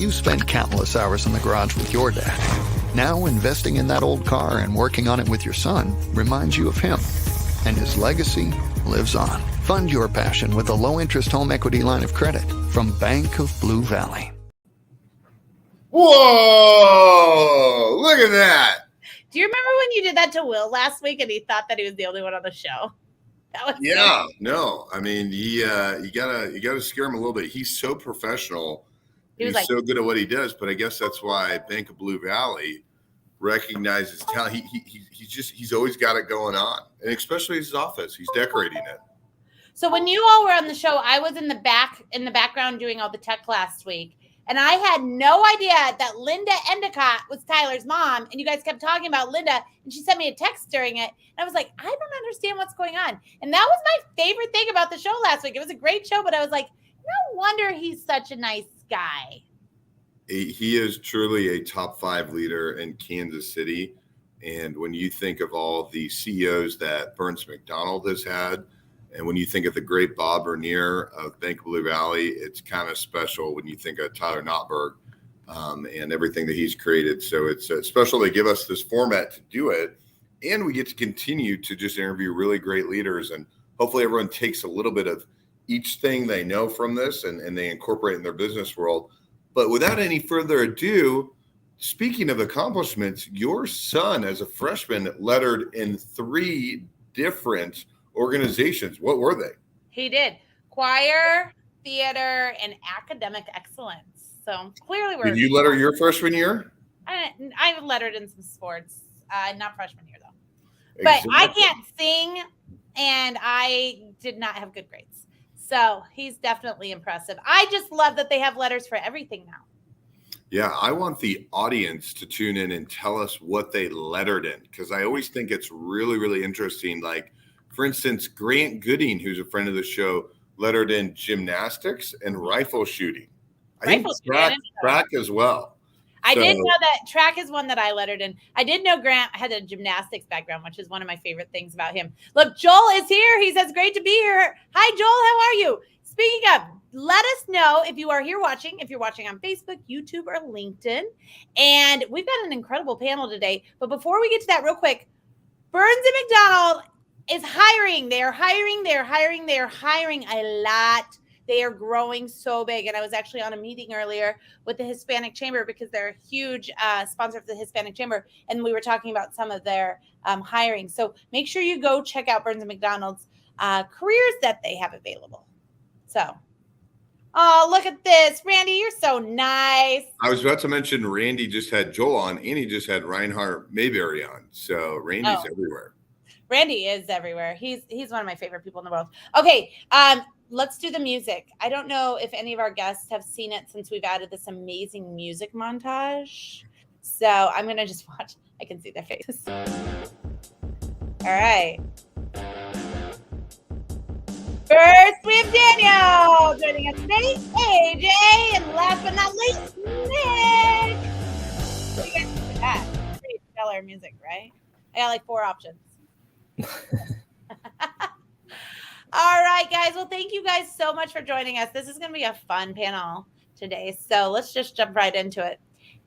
You spent countless hours in the garage with your dad. Now investing in that old car and working on it with your son reminds you of him. And his legacy lives on. Fund your passion with a low-interest home equity line of credit from Bank of Blue Valley. Whoa! Look at that. Do you remember when you did that to Will last week and he thought that he was the only one on the show? That was no. I mean, you gotta scare him a little bit. He's so professional. He's like, so good at what he does. But I guess that's why Bank of Blue Valley recognizes talent. He's always got it going on, and especially his office. He's decorating it. So when you all were on the show, I was in the background doing all the tech last week, and I had no idea that Linda Endicott was Tyler's mom, and you guys kept talking about Linda, and she sent me a text during it, and I was like, I don't understand what's going on. And that was my favorite thing about the show last week. It was a great show, but I was like, no wonder he's such a nice guy. He is truly a top 5 leader in Kansas City. And when you think of all the CEOs that McDonald has had, and when you think of the great Bob Bernier of Bank of Blue Valley, it's kind of special when you think of Tyler Notberg and everything that he's created. So it's special they give us this format to do it. And we get to continue to just interview really great leaders. And hopefully everyone takes a little bit of each thing they know from this and they incorporate it in their business world. But without any further ado, speaking of accomplishments, your son as a freshman lettered in 3 different organizations. What were they? He did choir, theater, and academic excellence. So clearly Did you letter your freshman year? I lettered in some sports, not freshman year though. But exactly. I can't sing and I did not have good grades. So he's definitely impressive. I just love that they have letters for everything now. Yeah, I want the audience to tune in and tell us what they lettered in, because I always think it's really, really interesting. Like, for instance, Grant Gooding, who's a friend of the show, lettered in gymnastics and rifle shooting. I think track as well. I did know that track is one that I lettered in. I did know Grant had a gymnastics background, which is one of my favorite things about him. Look, Joel is here. He says, great to be here. Hi, Joel. How are you? Speaking of, let us know if you are here watching, if you're watching on Facebook, YouTube, or LinkedIn. And we've got an incredible panel today. But before we get to that real quick, Burns and McDonnell is hiring. They are hiring a lot. They are growing so big. And I was actually on a meeting earlier with the Hispanic Chamber because they're a huge sponsor of the Hispanic Chamber. And we were talking about some of their hiring. So make sure you go check out Burns and McDonnell's careers that they have available. So, oh, look at this. Randy, you're so nice. I was about to mention Randy just had Joel on and he just had Reinhard Mayberry on. So Randy's everywhere. Randy is everywhere. He's one of my favorite people in the world. Okay, let's do the music. I don't know if any of our guests have seen it since we've added this amazing music montage. So I'm going to just watch. I can see their faces. All right. First, we have Daniel joining us today, AJ, and last but not least, Nick. What do you guys think of that? Pretty stellar music, right? I got like 4 options. All right, guys. Well, thank you guys so much for joining us. This is going to be a fun panel today. So let's just jump right into it.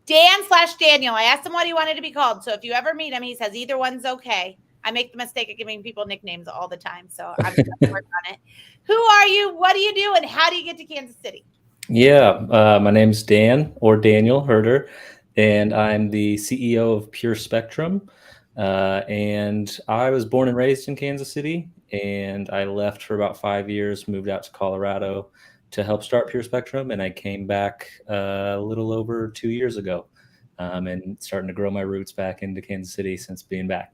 Dan/Daniel. I asked him what he wanted to be called. So if you ever meet him, he says either one's okay. I make the mistake of giving people nicknames all the time. So I'm going to work on it. Who are you? What do you do? And how do you get to Kansas City? Yeah, my name's Dan or Daniel Huerter, and I'm the CEO of Pure Spectrum. And I was born and raised in Kansas City, and I left for about 5 years, moved out to Colorado to help start Pure Spectrum. And I came back a little over 2 years ago and starting to grow my roots back into Kansas City since being back.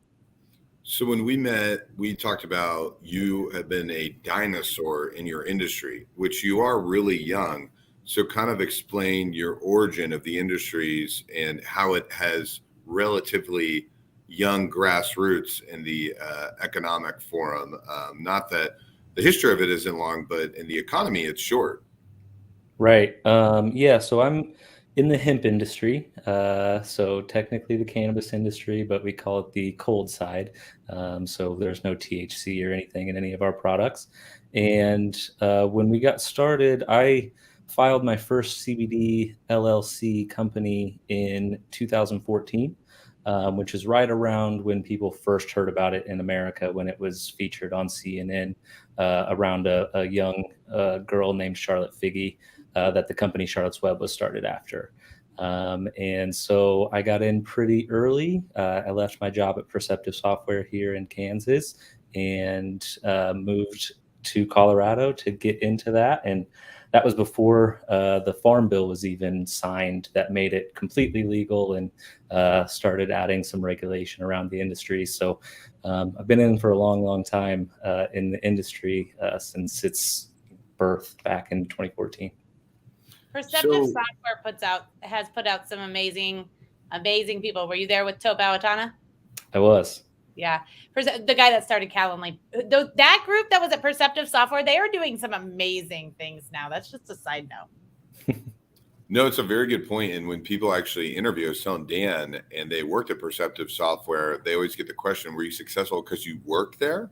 So when we met, we talked about you have been a dinosaur in your industry, which you are really young. So kind of explain your origin of the industries and how it has relatively young grassroots in the economic forum. Not that the history of it isn't long, but in the economy, it's short. Right. Yeah. So I'm in the hemp industry. So technically the cannabis industry, but we call it the cold side. So there's no THC or anything in any of our products. And when we got started, I filed my first CBD LLC company in 2014, which is right around when people first heard about it in America, when it was featured on CNN around a young girl named Charlotte Figge that the company Charlotte's Web was started after. And so I got in pretty early. I left my job at Perceptive Software here in Kansas and moved to Colorado to get into that. And that was before the Farm Bill was even signed that made it completely legal and started adding some regulation around the industry. So I've been in for a long, long time in the industry since its birth back in 2014. Perceptive Software has put out some amazing people. Were you there with Tope Awatana? I was. Yeah. The guy that started Calendly. That group that was at Perceptive Software, they are doing some amazing things now. That's just a side note. No, it's a very good point. And when people actually interview, I was telling Dan, and they worked at Perceptive Software, they always get the question, were you successful because you worked there?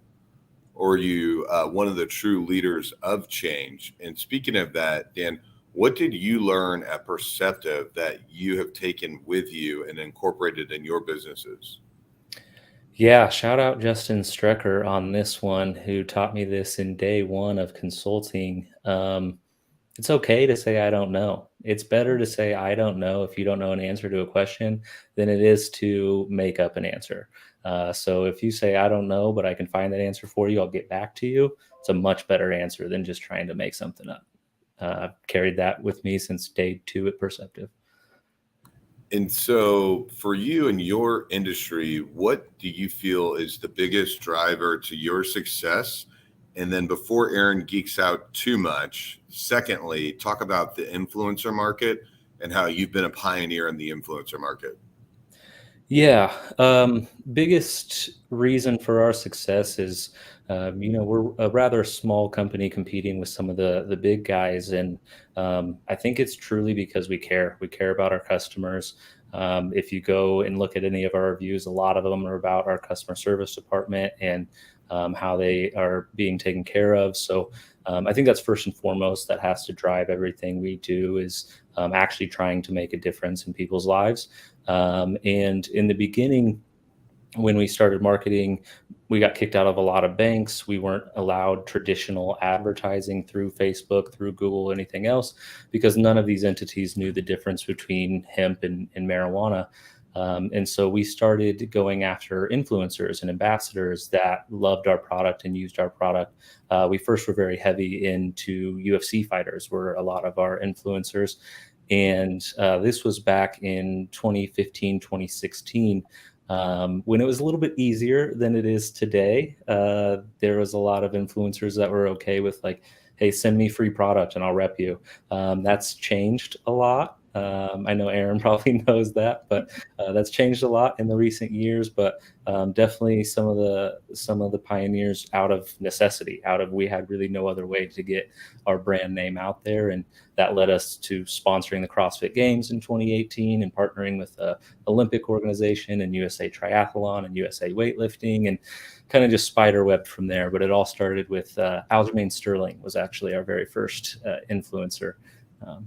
Or are you one of the true leaders of change? And speaking of that, Dan, what did you learn at Perceptive that you have taken with you and incorporated in your businesses? Yeah, shout out Justin Strecker on this one, who taught me this in day one of consulting. It's okay to say I don't know. It's better to say I don't know if you don't know an answer to a question than it is to make up an answer. So if you say I don't know, but I can find that answer for you, I'll get back to you. It's a much better answer than just trying to make something up. I've carried that with me since day 2 at Perceptive. And so for you and your industry, what do you feel is the biggest driver to your success? And then before Aaron geeks out too much, secondly, talk about the influencer market and how you've been a pioneer in the influencer market. Yeah. Biggest reason for our success is, we're a rather small company competing with some of the big guys. And I think it's truly because we care. We care about our customers. If you go and look at any of our reviews, a lot of them are about our customer service department and how they are being taken care of. So I think that's first and foremost that has to drive everything we do, is actually trying to make a difference in people's lives. And in the beginning, when we started marketing, we got kicked out of a lot of banks. We weren't allowed traditional advertising through Facebook, through Google, anything else, because none of these entities knew the difference between hemp and marijuana. And so we started going after influencers and ambassadors that loved our product and used our product. We first were very heavy into UFC fighters, were a lot of our influencers. And this was back in 2015, 2016. When it was a little bit easier than it is today. There was a lot of influencers that were okay with like, hey, send me free product and I'll rep you. That's changed a lot. I know Aaron probably knows that, but that's changed a lot in the recent years. But definitely some of the pioneers out of necessity, we had really no other way to get our brand name out there, and that led us to sponsoring the CrossFit Games in 2018 and partnering with the Olympic organization and USA Triathlon and USA Weightlifting, and kind of just spiderwebbed from there. But it all started with Aljamain Sterling was actually our very first influencer.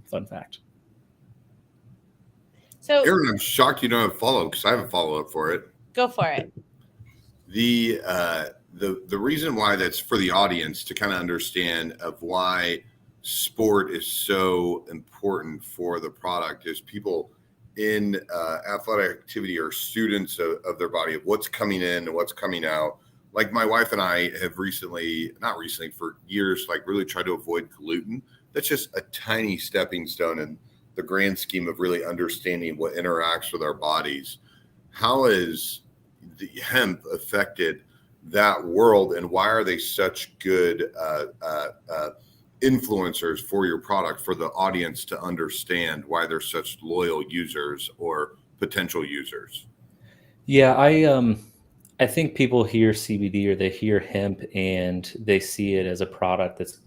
Fun fact. So, Aaron, I'm shocked you don't have a follow-up, because I have a follow-up for it. Go for it. The reason why that's for the audience to kind of understand of why sport is so important for the product is people in athletic activity are students of their body, of what's coming in and what's coming out. Like my wife and I have for years, like really tried to avoid gluten. That's just a tiny stepping stone in the grand scheme of really understanding what interacts with our bodies. How has the hemp affected that world, and why are they such good influencers for your product, for the audience to understand why they're such loyal users or potential users? Yeah, I think people hear CBD or they hear hemp and they see it as a product that's,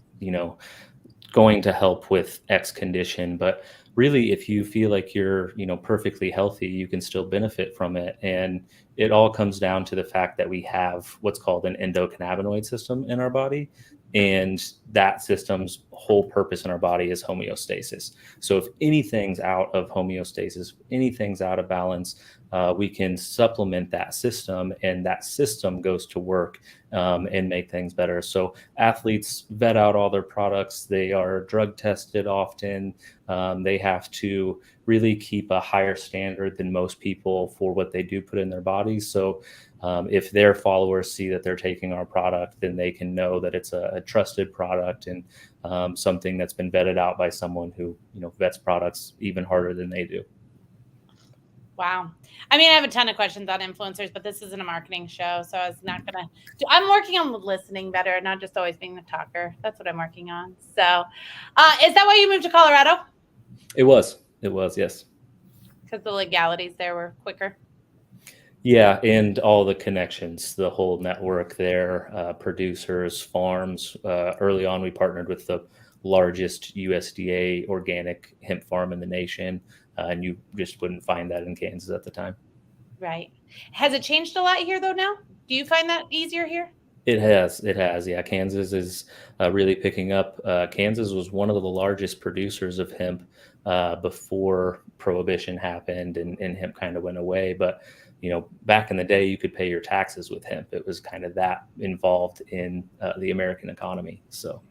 going to help with X condition. But really, if you feel like you're, perfectly healthy, you can still benefit from it. And it all comes down to the fact that we have what's called an endocannabinoid system in our body And that system's whole purpose in our body is homeostasis. So if anything's out of homeostasis, anything's out of balance, we can supplement that system, and that system goes to work and make things better. So athletes vet out all their products. They are drug tested often. They have to really keep a higher standard than most people for what they do put in their bodies. So if their followers see that they're taking our product, then they can know that it's a trusted product and something that's been vetted out by someone who, vets products even harder than they do. Wow. I mean, I have a ton of questions on influencers, but this isn't a marketing show, so I was not going to. I'm working on listening better, not just always being the talker. That's what I'm working on. So is that why you moved to Colorado? It was, yes. Because the legalities there were quicker. Yeah, and all the connections, the whole network there, producers, farms. Early on, we partnered with the largest USDA organic hemp farm in the nation, and you just wouldn't find that in Kansas at the time. Right. Has it changed a lot here, though, now? Do you find that easier here? It has. Yeah, Kansas is really picking up. Kansas was one of the largest producers of hemp before Prohibition happened and hemp kind of went away. But back in the day, you could pay your taxes with hemp. It was kind of that involved in the American economy. So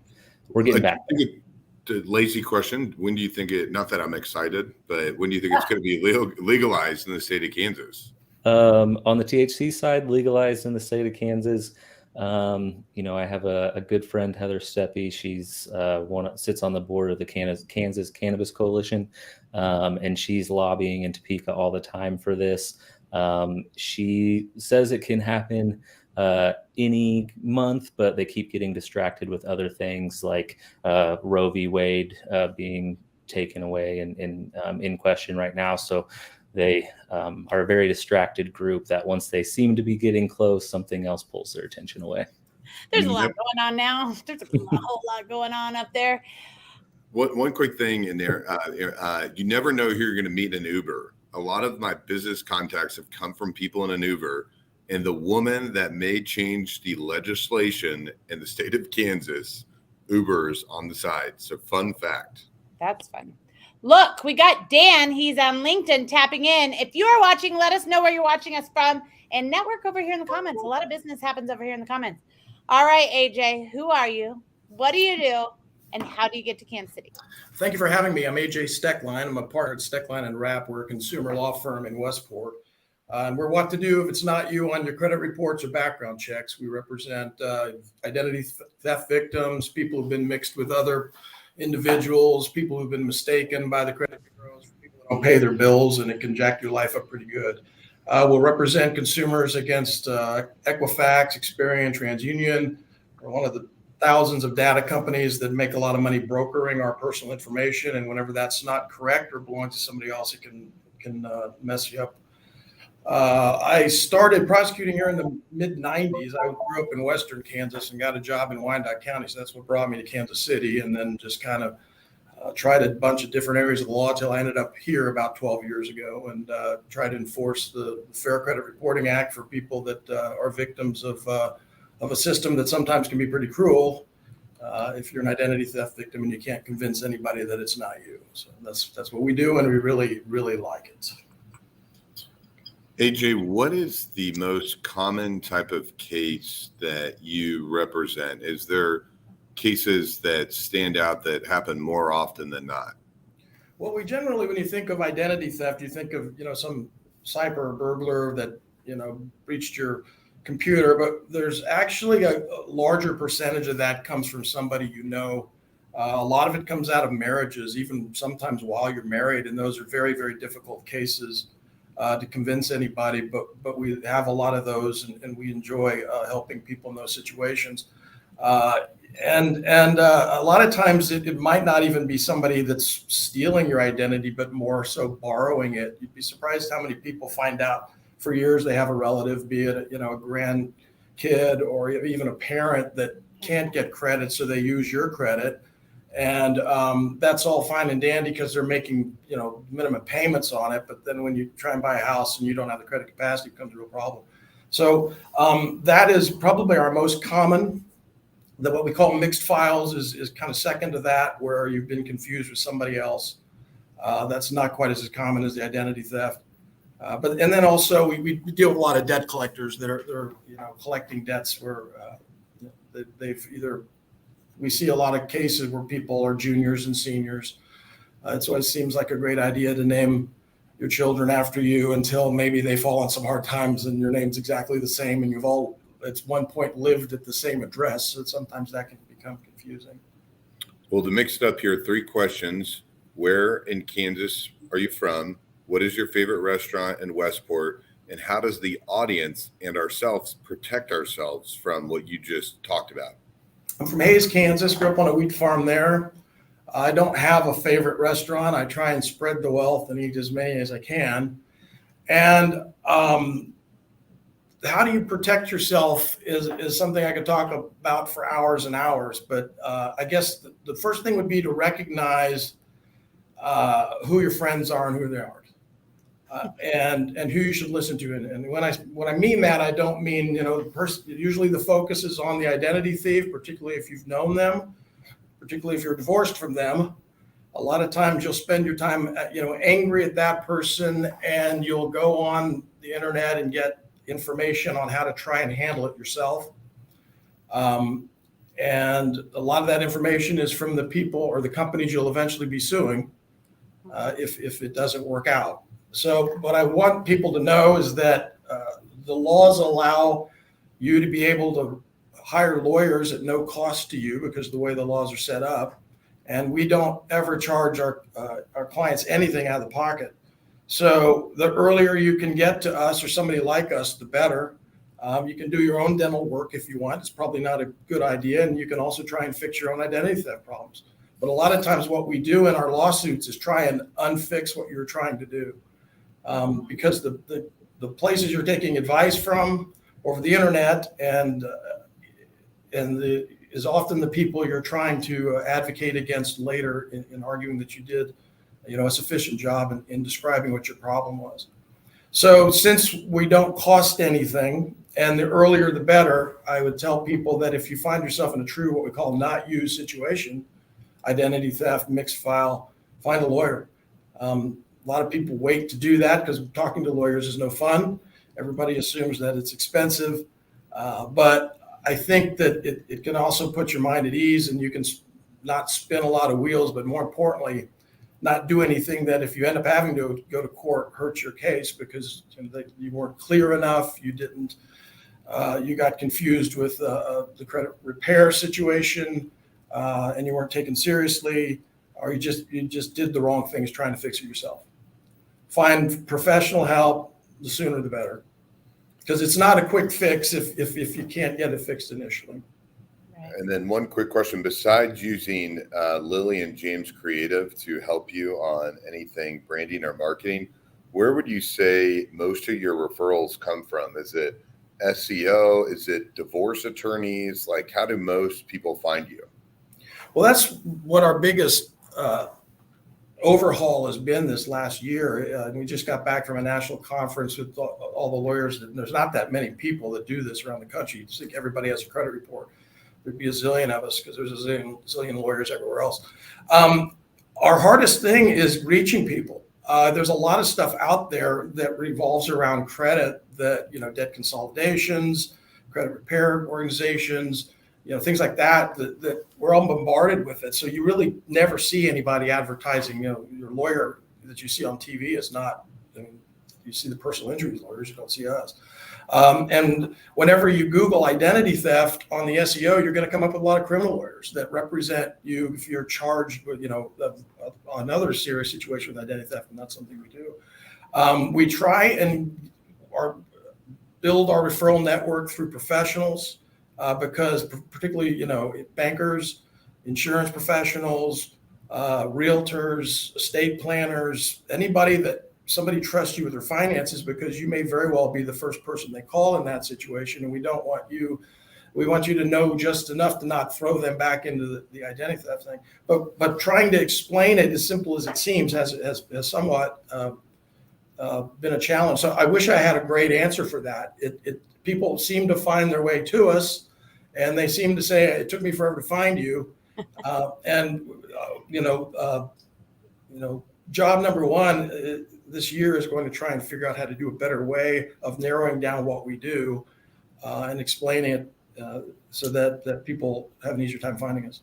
we're getting back there. The lazy question, when do you think it, not that I'm excited, but when do you think it's going to be legalized in the state of Kansas? On the THC side, legalized in the state of Kansas. I have a good friend, Heather Steppe. She's sits on the board of the Kansas Cannabis Coalition, and she's lobbying in Topeka all the time for this. She says it can happen any month, but they keep getting distracted with other things like Roe v. Wade being taken away and in question right now. So they are a very distracted group that once they seem to be getting close, something else pulls their attention away. There's a lot going on now. There's a whole lot going on up there. One quick thing in there, you never know who you're going to meet in an Uber. A lot of my business contacts have come from people in an Uber, and the woman that may change the legislation in the state of Kansas, Uber's on the side. So fun fact. That's fun. Look, we got Dan. He's on LinkedIn tapping in. If you are watching, let us know where you're watching us from and network over here in the comments. A lot of business happens over here in the comments. All right, AJ, who are you? What do you do? And how do you get to Kansas City? Thank you for having me. I'm AJ Stecklein. I'm a partner at Stecklein and Rapp. We're a consumer law firm in Westport. And we're what to do if it's not you on your credit reports or background checks. We represent identity theft victims, people who've been mixed with other individuals, people who've been mistaken by the credit bureaus, people who don't pay their bills, and it can jack your life up pretty good. We'll represent consumers against Equifax, Experian, TransUnion. We're one of the thousands of data companies that make a lot of money brokering our personal information, and whenever that's not correct or belongs to somebody else, it can mess you up. I started prosecuting here in the mid-90s. I grew up in Western Kansas and got a job in Wyandotte County, so that's what brought me to Kansas City, and then just kind of tried a bunch of different areas of the law until I ended up here about 12 years ago and tried to enforce the Fair Credit Reporting Act for people that are victims of a system that sometimes can be pretty cruel if you're an identity theft victim and you can't convince anybody that it's not you. So that's what we do, and we really, really like it. AJ, what is the most common type of case that you represent? Is there cases that stand out that happen more often than not? Well, we generally, when you think of identity theft, you think of, some cyber burglar that, breached your computer, but there's actually a larger percentage of that comes from somebody a lot of it comes out of marriages, even sometimes while you're married, and those are very, very difficult cases to convince anybody, but we have a lot of those, and we enjoy helping people in those situations. And a lot of times it might not even be somebody that's stealing your identity, but more so borrowing it. You'd be surprised how many people find out for years they have a relative, be it a grandkid or even a parent that can't get credit, so they use your credit. And that's all fine and dandy because they're making, minimum payments on it. But then when you try and buy a house and you don't have the credit capacity, it becomes a real problem. So that is probably our most common what we call mixed files is kind of second to that, where you've been confused with somebody else. That's not quite as common as the identity theft. And then also we deal with a lot of debt collectors that are collecting debts where they've either, we see a lot of cases where people are juniors and seniors. It always seems like a great idea to name your children after you until maybe they fall on some hard times and your name's exactly the same and you've all at one point lived at the same address. So sometimes that can become confusing. Well, to mix it up here, 3 questions. Where in Kansas are you from? What is your favorite restaurant in Westport? And how does the audience and ourselves protect ourselves from what you just talked about? I'm from Hayes, Kansas, grew up on a wheat farm there. I don't have a favorite restaurant. I try and spread the wealth and eat as many as I can. And how do you protect yourself is something I could talk about for hours and hours. But I guess the first thing would be to recognize who your friends are and who they aren't. And who you should listen to. And when I mean that, I don't mean, the person, usually the focus is on the identity thief, particularly if you've known them, particularly if you're divorced from them. A lot of times you'll spend your time, angry at that person, and you'll go on the internet and get information on how to try and handle it yourself. And a lot of that information is from the people or the companies you'll eventually be suing if it doesn't work out. So what I want people to know is that the laws allow you to be able to hire lawyers at no cost to you because of the way the laws are set up. And we don't ever charge our clients anything out of the pocket. So the earlier you can get to us or somebody like us, the better. You can do your own dental work if you want. It's probably not a good idea. And you can also try and fix your own identity theft problems. But a lot of times what we do in our lawsuits is try and unfix what you're trying to do. Because the places you're taking advice from over the internet and is often the people you're trying to advocate against later in arguing that you did, a sufficient job in describing what your problem was. So since we don't cost anything, and the earlier the better, I would tell people that if you find yourself in a true, what we call not you situation, identity theft, mixed file, find a lawyer. A lot of people wait to do that because talking to lawyers is no fun. Everybody assumes that it's expensive, but I think that it can also put your mind at ease, and you can not spin a lot of wheels, but more importantly, not do anything that if you end up having to go to court hurts your case because you weren't clear enough, you didn't, you got confused with the credit repair situation, and you weren't taken seriously, or you just did the wrong things trying to fix it yourself. Find professional help, the sooner the better, because it's not a quick fix if you can't get it fixed initially. Right. And then one quick question, besides using Lily and James Creative to help you on anything branding or marketing, where would you say most of your referrals come from? Is it SEO? Is it divorce attorneys? Like, how do most people find you? Well, that's what our biggest overhaul has been this last year. We just got back from a national conference with all the lawyers. There's not that many people that do this around the country. You just think everybody has a credit report. There'd be a zillion of us because there's a zillion lawyers everywhere else. Our hardest thing is reaching people. There's a lot of stuff out there that revolves around credit, that debt consolidations, credit repair organizations, things like that we're all bombarded with it. So you really never see anybody advertising. Your lawyer that you see on TV is not, you see the personal injury lawyers, you don't see us. And whenever you Google identity theft on the SEO, you're going to come up with a lot of criminal lawyers that represent you if you're charged with, another serious situation with identity theft, and that's something we do. We try and build our referral network through professionals. Because particularly, bankers, insurance professionals, realtors, estate planners, anybody that somebody trusts you with their finances, because you may very well be the first person they call in that situation. And we want you to know just enough to not throw them back into the identity theft thing. But trying to explain it as simple as it seems has somewhat been a challenge. So I wish I had a great answer for that. People seem to find their way to us. And they seem to say, it took me forever to find you. Job number one this year is going to try and figure out how to do a better way of narrowing down what we do and explaining it so that people have an easier time finding us.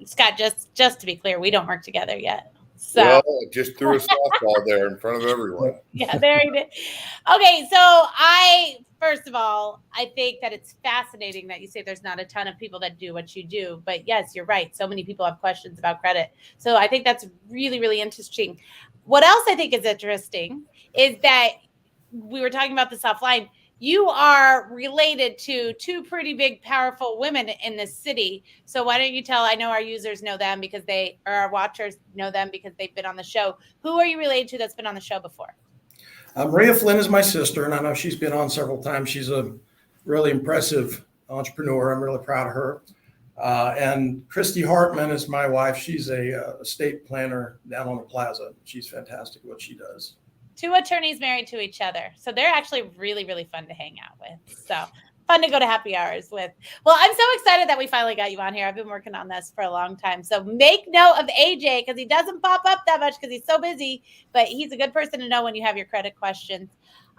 Scott, just to be clear, we don't work together yet. So well, just threw a softball there in front of everyone. Yeah, there you did. Okay, so first of all, I think that it's fascinating that you say there's not a ton of people that do what you do. But yes, you're right. So many people have questions about credit. So I think that's really, really interesting. What else I think is interesting is that we were talking about this offline. You are related to two pretty big, powerful women in this city. So why don't you I know our users know them or our watchers know them because they've been on the show. Who are you related to that's been on the show before? Rhea Flynn is my sister, and I know she's been on several times. She's a really impressive entrepreneur. I'm really proud of her. And Christy Hartman is my wife. She's a estate planner down on the plaza. She's fantastic at what she does. Two attorneys married to each other. So they're actually really, really fun to hang out with. So fun to go to happy hours with. Well, I'm so excited that we finally got you on here. I've been working on this for a long time. So make note of AJ because he doesn't pop up that much because he's so busy, but he's a good person to know when you have your credit questions.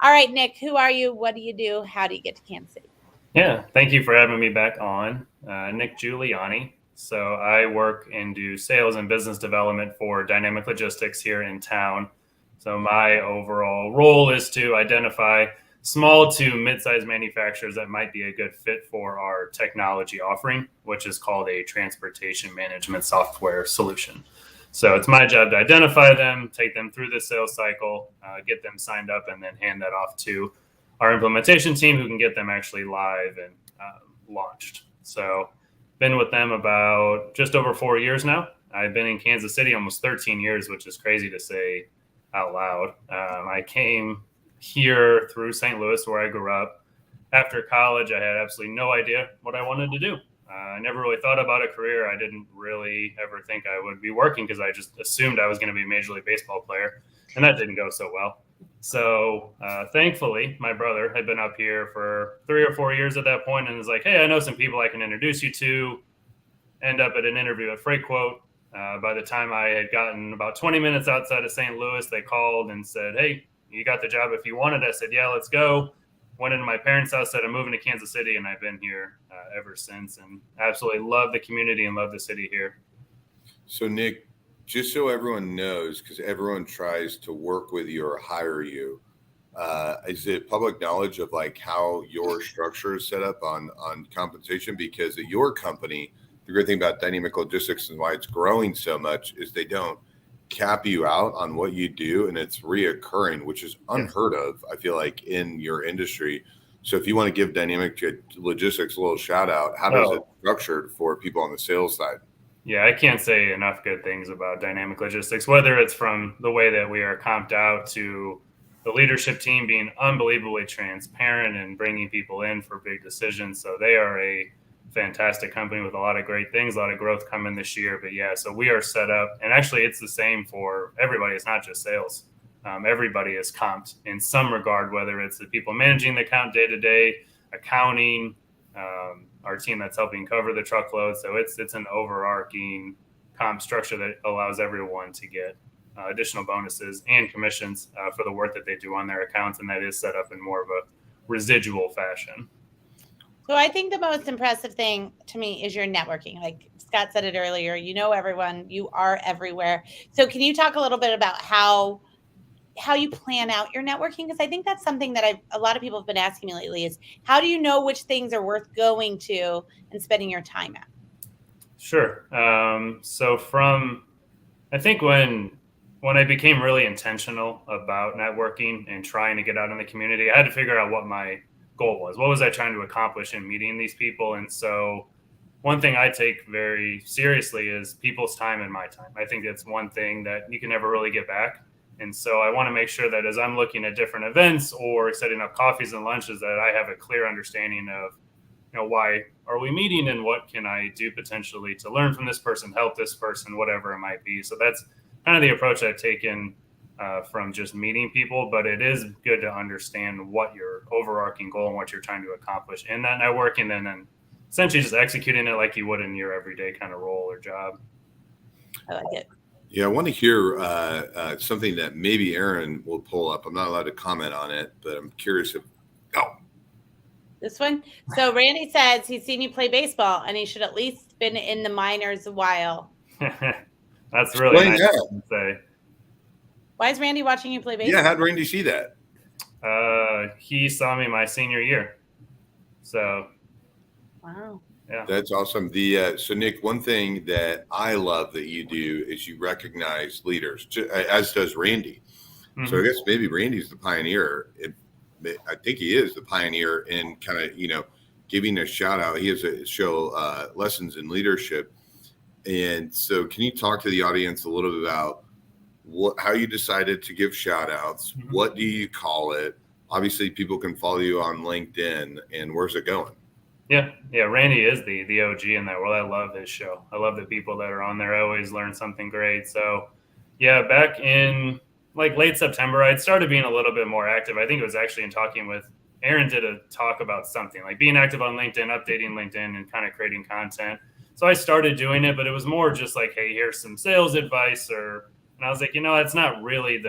All right, Nick, who are you? What do you do? How do you get to Kansas City? Yeah, thank you for having me back on. Nick Giuliani. So I work and do sales and business development for Dynamic Logistics here in town. So my overall role is to identify small to mid-sized manufacturers that might be a good fit for our technology offering, which is called a transportation management software solution. So it's my job to identify them, take them through the sales cycle, get them signed up, and then hand that off to our implementation team who can get them actually live and launched. So been with them about just over 4 years now. I've been in Kansas City almost 13 years, which is crazy to say out loud. I came here through St. Louis, where I grew up. After college, I had absolutely no idea what I wanted to do. I never really thought about a career. I didn't really ever think I would be working because I just assumed I was going to be a Major League Baseball player, and that didn't go so well. So thankfully, my brother had been up here for 3 or 4 years at that point and was like, hey, I know some people I can introduce you to. End up at an interview at Freight Quote. By the time I had gotten about 20 minutes outside of St. Louis, they called and said, hey, you got the job if you wanted. I said, yeah, let's go. Went into my parents' house, said I'm moving to Kansas City, and I've been here ever since and absolutely love the community and love the city here. So, Nick, just so everyone knows, because everyone tries to work with you or hire you, is it public knowledge of like how your structure is set up on compensation? Because at your company, the great thing about Dynamic Logistics and why it's growing so much is they don't cap you out on what you do, and it's reoccurring, which is unheard of, I feel like, in your industry. So if you want to give Dynamic Logistics a little shout out, how does it structured for people on the sales side? Yeah, I can't say enough good things about Dynamic Logistics, whether it's from the way that we are comped out to the leadership team being unbelievably transparent and bringing people in for big decisions. So they are a fantastic company with a lot of great things, a lot of growth coming this year. But yeah, so we are set up, and actually it's the same for everybody. It's not just sales. Everybody is comped in some regard, whether it's the people managing the account day to day, accounting, our team that's helping cover the truckload. So it's an overarching comp structure that allows everyone to get additional bonuses and commissions for the work that they do on their accounts, and that is set up in more of a residual fashion. So I think the most impressive thing to me is your networking. Like Scott said it earlier, you know everyone, you are everywhere. So can you talk a little bit about how you plan out your networking? Because I think that's something that a lot of people have been asking me lately is how do you know which things are worth going to and spending your time at? Sure. So I think when I became really intentional about networking and trying to get out in the community, I had to figure out what my goal was. What was I trying to accomplish in meeting these people? And so one thing I take very seriously is people's time and my time. I think it's one thing that you can never really get back. And so I want to make sure that as I'm looking at different events or setting up coffees and lunches, that I have a clear understanding of, why are we meeting and what can I do potentially to learn from this person, help this person, whatever it might be. So that's kind of the approach I've taken from just meeting people, but it is good to understand what your overarching goal and what you're trying to accomplish in that networking, and then essentially just executing it like you would in your everyday kind of role or job. I like it. Yeah, I want to hear something that maybe Aaron will pull up. I'm not allowed to comment on it, but I'm curious if. Oh, This one. So Randy says he's seen you play baseball and he should at least been in the minors a while. That's really Explain nice that. to say. Why is Randy watching you play baseball? Yeah, how'd Randy see that? He saw me my senior year. So, Wow. yeah. That's awesome. So Nick, one thing that I love that you do is you recognize leaders, as does Randy. Mm-hmm. So I guess maybe Randy's the pioneer. I think he is the pioneer in kind of, giving a shout out. He has a show, Lessons in Leadership. And so can you talk to the audience a little bit about how you decided to give shout outs? Mm-hmm. What do you call it? Obviously people can follow you on LinkedIn, and where's it going? Yeah. Randy is the OG in that world. I love his show. I love the people that are on there. I always learn something great. So yeah, back in like late September, I'd started being a little bit more active. I think it was actually in talking with Aaron, did a talk about something like being active on LinkedIn, updating LinkedIn, and kind of creating content. So I started doing it, but it was more just like, hey, here's some sales advice, and I was like, that's not really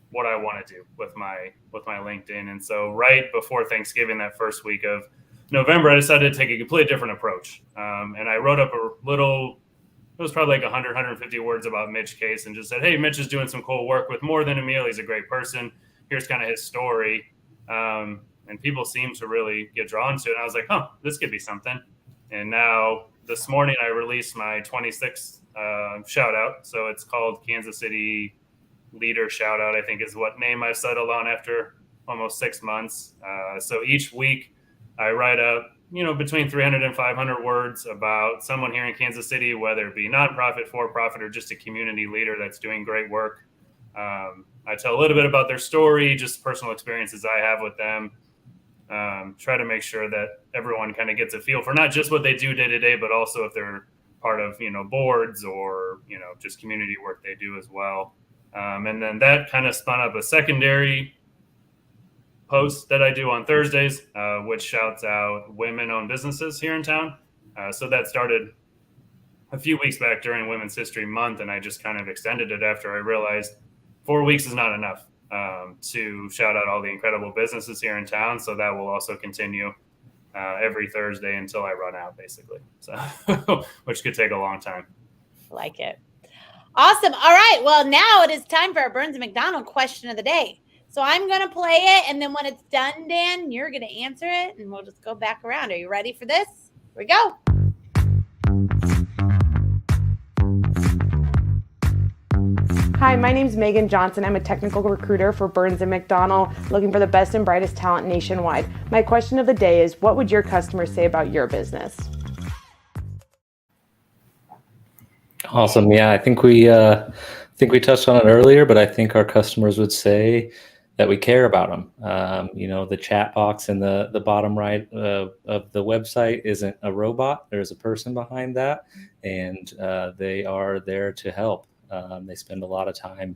what I want to do with my LinkedIn. And so right before Thanksgiving, that first week of November, I decided to take a completely different approach. And I wrote up it was probably like 100, 150 words about Mitch Case, and just said, hey, Mitch is doing some cool work with more than a meal. He's a great person. Here's kind of his story. And people seem to really get drawn to it. And I was like, this could be something. And now this morning I released my 26th shout out. So it's called Kansas City Leader Shout Out, I think is what name I've settled on after almost 6 months. So each week I write up, between 300 and 500 words about someone here in Kansas City, whether it be nonprofit, for-profit, or just a community leader that's doing great work. I tell a little bit about their story, just personal experiences I have with them. Try to make sure that everyone kind of gets a feel for not just what they do day to day, but also if they're part of, boards or, just community work they do as well. And then that kind of spun up a secondary post that I do on Thursdays, which shouts out women-owned businesses here in town. So that started a few weeks back during Women's History Month, and I just kind of extended it after I realized 4 weeks is not enough to shout out all the incredible businesses here in town. So that will also continue every Thursday until I run out, basically. So, which could take a long time. Like it. Awesome. All right. Well, now it is time for our Burns and McDonald question of the day. So I'm going to play it, and then when it's done, Dan, you're going to answer it, and we'll just go back around. Are you ready for this? Here we go. Hi, my name's Megan Johnson. I'm a technical recruiter for Burns and McDonnell, looking for the best and brightest talent nationwide. My question of the day is, what would your customers say about your business? Awesome. Yeah, I think we touched on it earlier, but I think our customers would say that we care about them. The chat box in the bottom right of the website isn't a robot. There's a person behind that, and they are there to help. They spend a lot of time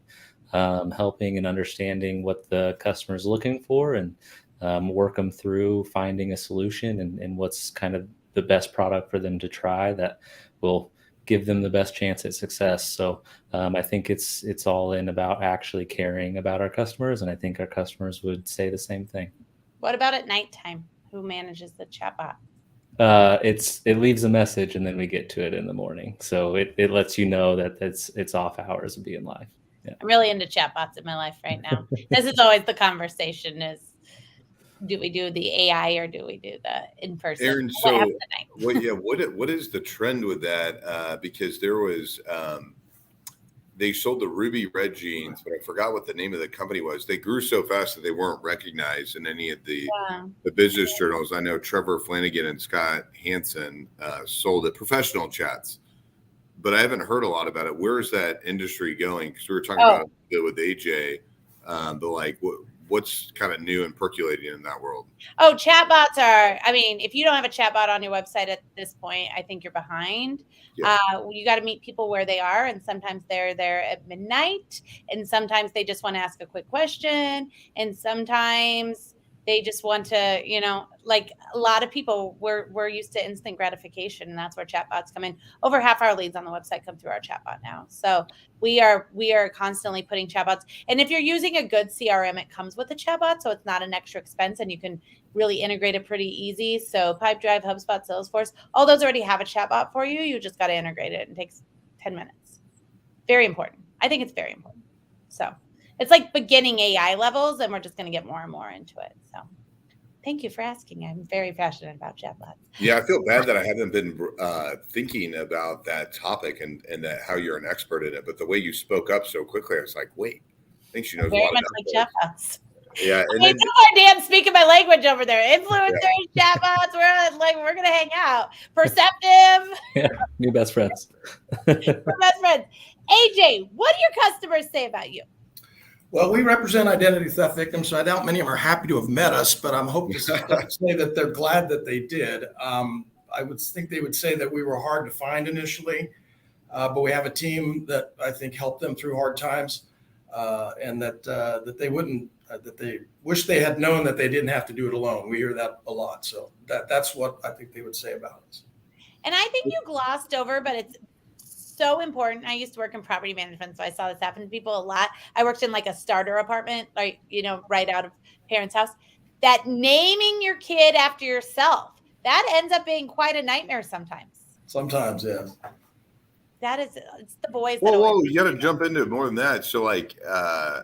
helping and understanding what the customer is looking for, and work them through finding a solution and what's kind of the best product for them to try that will give them the best chance at success. So I think it's all in about actually caring about our customers, and I think our customers would say the same thing. What about at nighttime? Who manages the chatbot? It leaves a message, and then we get to it in the morning. So it lets you know that it's off hours of being live. Yeah. I'm really into chatbots in my life right now. This is always the conversation: is do we do the AI or do we do the in person? Aaron, so what is the trend with that? Because there was they sold the ruby red jeans, but I forgot what the name of the company was. They grew so fast that they weren't recognized in any of the business journals. I know Trevor Flanagan and Scott Hansen sold it, Professional Chats, but I haven't heard a lot about it. Where is that industry going? Because we were talking about it with AJ, but what's kind of new and percolating in that world? Oh, chatbots are, if you don't have a chatbot on your website at this point, I think you're behind. Yeah. You got to meet people where they are. And sometimes they're there at midnight. And sometimes they just want to ask a quick question. And sometimes They just want to, like a lot of people, we're used to instant gratification, and that's where chatbots come in. Over half our leads on the website come through our chatbot now. So we are constantly putting chatbots. And if you're using a good CRM, it comes with a chatbot, so it's not an extra expense, and you can really integrate it pretty easy. So Pipedrive, HubSpot, Salesforce, all those already have a chatbot for you. You just got to integrate it. It takes 10 minutes. Very important. I think it's very important. So it's like beginning AI levels, and we're just going to get more and more into it. So thank you for asking. I'm very passionate about chatbots. Yeah, I feel bad that I haven't been thinking about that topic and that how you're an expert in it. But the way you spoke up so quickly, I was like, wait, I think she knows Very a lot much about like chatbots. Yeah, and Hey, then Dan speaking my language over there. Influencers, chatbots. We're gonna hang out. Perceptive. Yeah, new best friends. We're best friends. AJ, what do your customers say about you? Well, we represent identity theft victims, so I doubt many of them are happy to have met us, but I'm hoping to say that they're glad that they did. I would think they would say that we were hard to find initially, but we have a team that I think helped them through hard times, and that they wouldn't, that they wish they had known that they didn't have to do it alone. We hear that a lot, so that's what I think they would say about us. And I think you glossed over, but it's so important. I used to work in property management, so I saw this happen to people a lot. I worked in like a starter apartment, like, right out of parents' house. That naming your kid after yourself, that ends up being quite a nightmare sometimes. Sometimes, yeah. It's the boys. Whoa, you got to jump into it more than that. So like I'm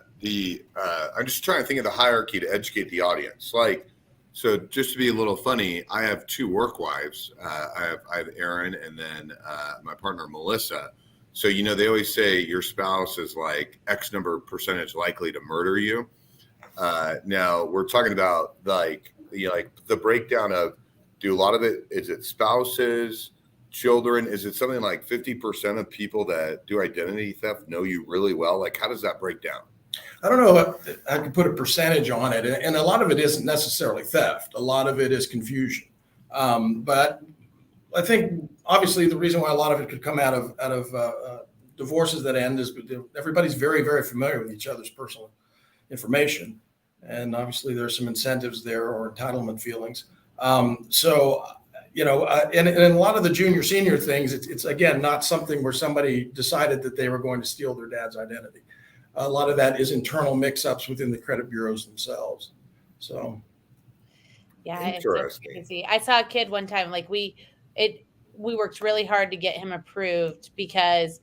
just trying to think of the hierarchy to educate the audience. Like, so just to be a little funny, I have two work wives. I have Erin and then my partner, Melissa. So, they always say your spouse is like X number of percentage likely to murder you. Now we're talking about like the breakdown of, do a lot of it, is it spouses, children? Is it something like 50% of people that do identity theft know you really well? Like, how does that break down? I don't know if I could put a percentage on it, and a lot of it isn't necessarily theft. A lot of it is confusion. But I think obviously the reason why a lot of it could come out of divorces that end is everybody's very, very familiar with each other's personal information, and obviously there's some incentives there or entitlement feelings. And a lot of the junior senior things, it's again not something where somebody decided that they were going to steal their dad's identity. A lot of that is internal mix-ups within the credit bureaus themselves. So, yeah, it's crazy. I saw a kid one time. Like we worked really hard to get him approved because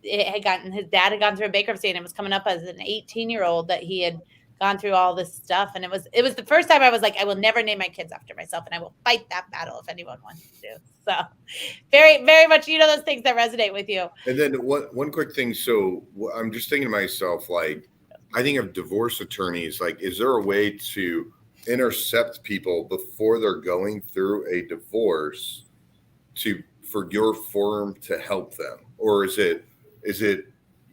his dad had gone through a bankruptcy, and it was coming up as an 18-year-old that he had gone through all this stuff. And it was the first time I was like, I will never name my kids after myself, and I will fight that battle if anyone wants to. So very, very much, those things that resonate with you. And then one quick thing. So I'm just thinking to myself, like, I think of divorce attorneys, like, is there a way to intercept people before they're going through a divorce for your firm to help them? Or is it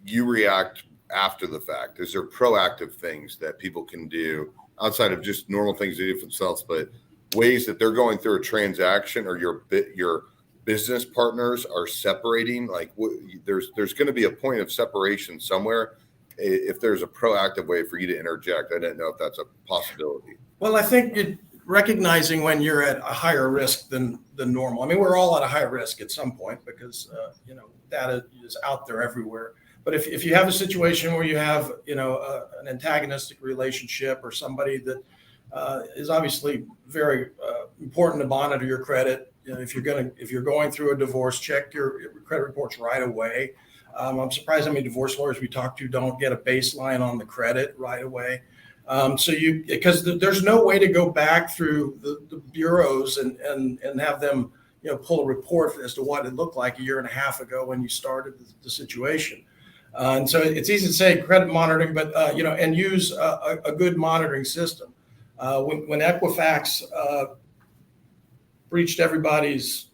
you react after the fact? Is there proactive things that people can do outside of just normal things they do for themselves, but ways that they're going through a transaction, or your business partners are separating? Like, there's going to be a point of separation somewhere. If there's a proactive way for you to interject, I didn't know if that's a possibility. Well, I think recognizing when you're at a higher risk than normal. I mean, we're all at a higher risk at some point because data is out there everywhere. But if you have a situation where you have an antagonistic relationship, or somebody that is obviously very important to monitor your credit. If you're going through a divorce, check your credit reports right away. I'm surprised how many divorce lawyers we talk to don't get a baseline on the credit right away. Because there's no way to go back through the bureaus and have them pull a report as to what it looked like a year and a half ago when you started the situation. And so it's easy to say credit monitoring, but and use a good monitoring system. When Equifax breached everybody's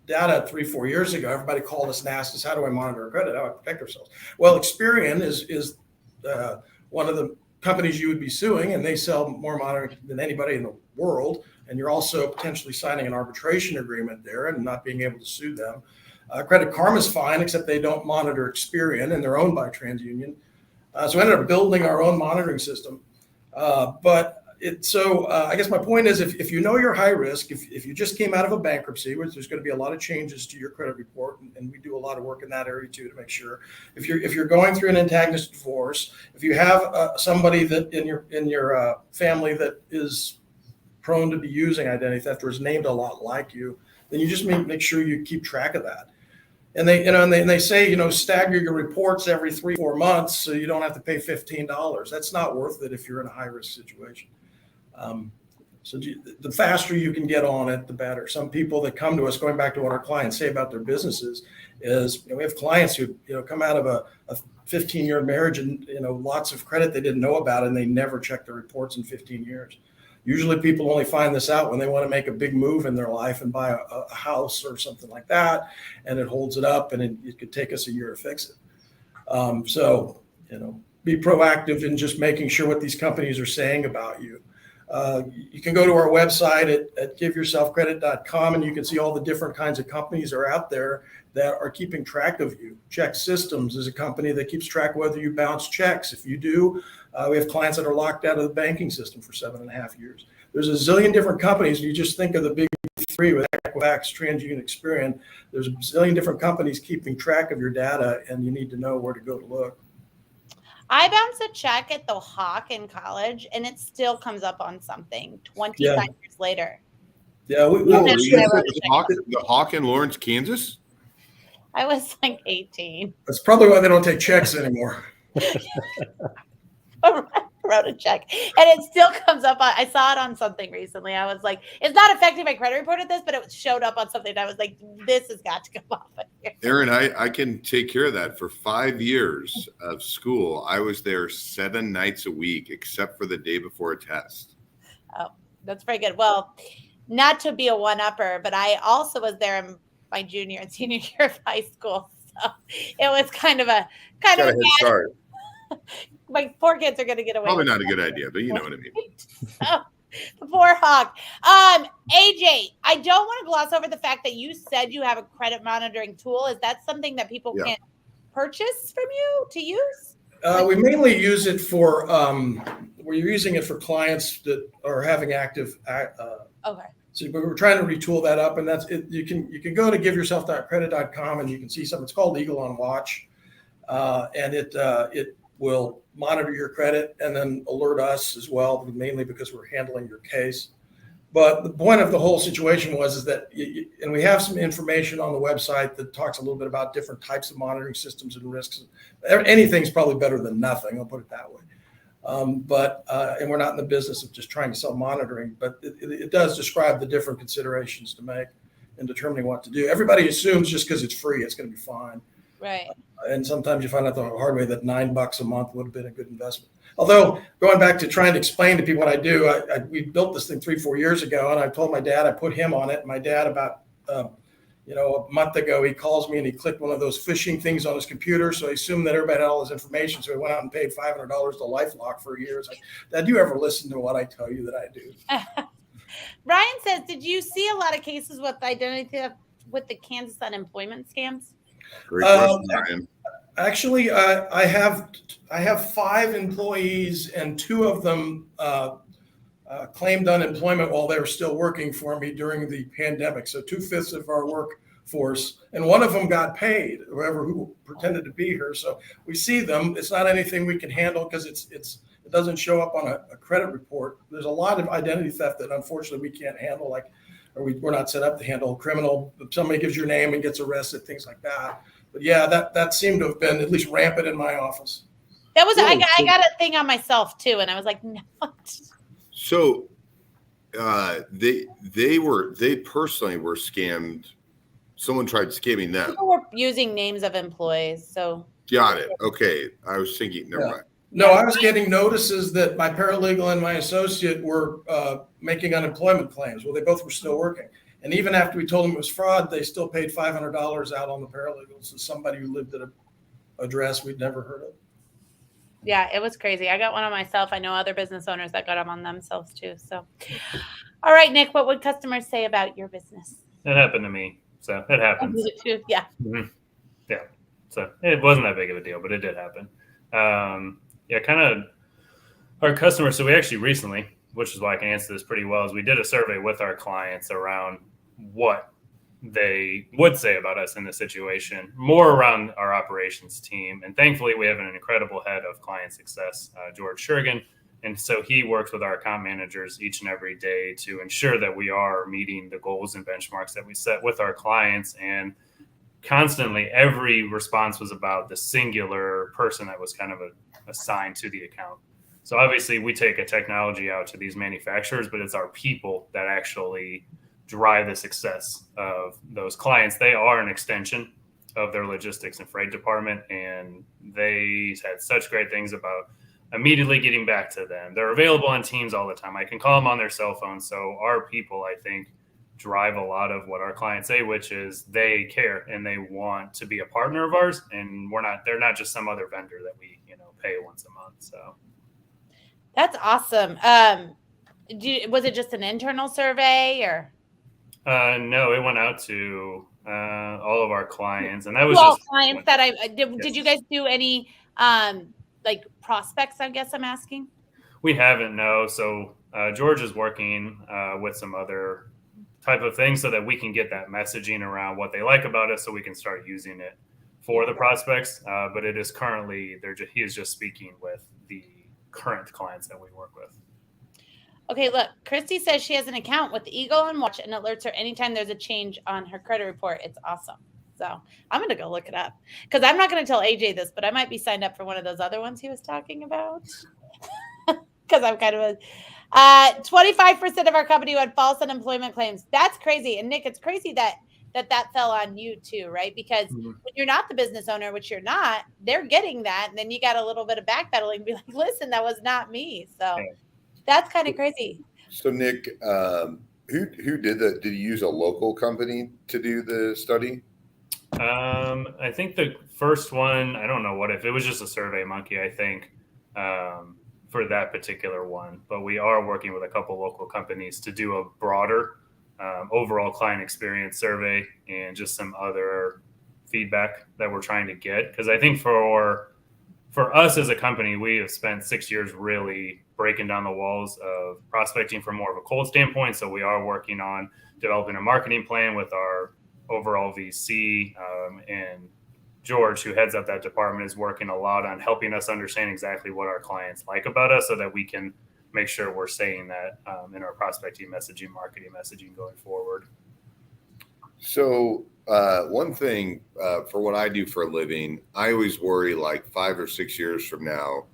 data 3-4 years ago, everybody called us and asked us, how do I monitor our credit? How do I protect ourselves? Well, Experian is one of the companies you would be suing, and they sell more monitoring than anybody in the world. And you're also potentially signing an arbitration agreement there and not being able to sue them. Credit Karma's fine, except they don't monitor Experian, and they're owned by TransUnion. So we ended up building our own monitoring system. But I guess my point is, if you know you're high risk, if you just came out of a bankruptcy, which there's going to be a lot of changes to your credit report, and we do a lot of work in that area too to make sure. If you're going through an antagonist divorce, if you have somebody that in your family that is prone to be using identity theft or is named a lot like you, then you just make sure you keep track of that. And they say, stagger your reports every 3-4 months so you don't have to pay $15. That's not worth it if you're in a high risk situation. So the faster you can get on it, the better. Some people that come to us, going back to what our clients say about their businesses, is we have clients who come out of a 15-year marriage and lots of credit they didn't know about, and they never checked their reports in 15 years. Usually people only find this out when they want to make a big move in their life and buy a house or something like that, and it holds it up, and it could take us a year to fix it. So be proactive in just making sure what these companies are saying about you. You can go to our website at giveyourselfcredit.com, and you can see all the different kinds of companies that are out there that are keeping track of you. Check Systems is a company that keeps track of whether you bounce checks. If you do, we have clients that are locked out of the banking system for 7.5 years. There's a zillion different companies. You just think of the big three with Equifax, TransUnion, Experian. There's a zillion different companies keeping track of your data, and you need to know where to go to look. I bounced a check at the Hawk in college, and it still comes up on something 25 years later. Yeah, the Hawk in Lawrence, Kansas. I was like 18. That's probably why they don't take checks anymore. I wrote a check, and it still comes up. I saw it on something recently. I was like, it's not affecting my credit report at this, but it showed up on something. And I was like, this has got to come off of here. Aaron, I can take care of that. For 5 years of school, I was there 7 nights a week, except for the day before a test. Oh, that's very good. Well, not to be a one-upper, but I also was there in my junior and senior year of high school. So it was kind of a head start. My poor kids are going to get away. Probably not a good idea, but you know what I mean. Oh, the poor Hawk. AJ, I don't want to gloss over the fact that you said you have a credit monitoring tool. Is that something that people can purchase from you to use? We mainly use it for we're using it for clients that are having active. Okay. So we're trying to retool that up, and that's it. You can go to giveyourself.credit.com, and you can see something. It's called Eagle on Watch, and it will monitor your credit and then alert us as well, mainly because we're handling your case. But the point of the whole situation is that, and we have some information on the website that talks a little bit about different types of monitoring systems and risks. Anything's probably better than nothing, I'll put it that way. And we're not in the business of just trying to sell monitoring, but it does describe the different considerations to make in determining what to do. Everybody assumes just because it's free, it's going to be fine. Right. And sometimes you find out the hard way that $9 a month would have been a good investment. Although going back to trying to explain to people what I do, we built this thing 3-4 years ago, and I told my dad, I put him on it. My dad about, a month ago, he calls me and he clicked one of those phishing things on his computer. So I assumed that everybody had all his information. So he went out and paid $500 to LifeLock for a year. It's like, Dad, do you ever listen to what I tell you that I do? Ryan says, did you see a lot of cases with identity theft with the Kansas unemployment scams? Great question, Ryan. Actually, I have 5 employees, and 2 of them claimed unemployment while they were still working for me during the pandemic. So 2/5 of our workforce, and one of them got paid, who pretended to be here. So we see them. It's not anything we can handle because it doesn't show up on a credit report. There's a lot of identity theft that unfortunately we can't handle, we're not set up to handle. Criminal, somebody gives your name and gets arrested, things like that. But yeah, that seemed to have been at least rampant in my office. That was I got a thing on myself too, and I was like, no. So they personally were scammed. Someone tried scamming them. People were using names of employees. So got it. Okay, I was thinking. Never mind. No, I was getting notices that my paralegal and my associate were making unemployment claims. Well, they both were still working. And even after we told them it was fraud, they still paid $500 out on the paralegals to somebody who lived at an address we'd never heard of. Yeah, it was crazy. I got one on myself. I know other business owners that got them on themselves too. So, all right, Nick, what would customers say about your business? It happened to me. So it happens. Yeah. Mm-hmm. Yeah. So it wasn't that big of a deal, but it did happen. Kind of our customers. So we actually recently which is why I can answer this pretty well, is we did a survey with our clients around what they would say about us in this situation, more around our operations team. And thankfully, we have an incredible head of client success, George Shergan. And so he works with our account managers each and every day to ensure that we are meeting the goals and benchmarks that we set with our clients. And constantly, every response was about the singular person that was kind of assigned to the account. So obviously, we take a technology out to these manufacturers, but it's our people that actually drive the success of those clients. They are an extension of their logistics and freight department, and they had such great things about immediately getting back to them. They're available on Teams all the time. I can call them on their cell phone. So our people, I think, drive a lot of what our clients say, which is they care and they want to be a partner of ours. And they're not just some other vendor that we, pay once a month. So that's awesome. Was it just an internal survey or? No, it went out to all of our clients, and that was all just clients that did you guys do any like prospects? I guess I'm asking. We haven't, no. So George is working with some other type of things so that we can get that messaging around what they like about us, so we can start using it for the prospects. But it is currently he is just speaking with the current clients that we work with. Okay, look, Christy says she has an account with Eagle and Watch and alerts her anytime there's a change on her credit report. It's awesome. So I'm going to go look it up because I'm not going to tell AJ this, but I might be signed up for one of those other ones he was talking about because I'm kind of 25% of our company had false unemployment claims. That's crazy. And Nick, it's crazy that fell on you too, right? Because when you're not the business owner, which you're not, they're getting that. And then you got a little bit of backpedaling and be like, listen, that was not me. So that's kind of crazy. So Nick, who did that? Did you use a local company to do the study? I think the first one, I don't know if it was just a Survey Monkey, I think, for that particular one. But we are working with a couple local companies to do a broader overall client experience survey and just some other feedback that we're trying to get. Because I think for us as a company, we have spent 6 years really breaking down the walls of prospecting from more of a cold standpoint. So we are working on developing a marketing plan with our overall VC, and George, who heads up that department, is working a lot on helping us understand exactly what our clients like about us so that we can make sure we're saying that in our prospecting messaging, marketing messaging going forward. So one thing for what I do for a living, I always worry like 5 or 6 years from now,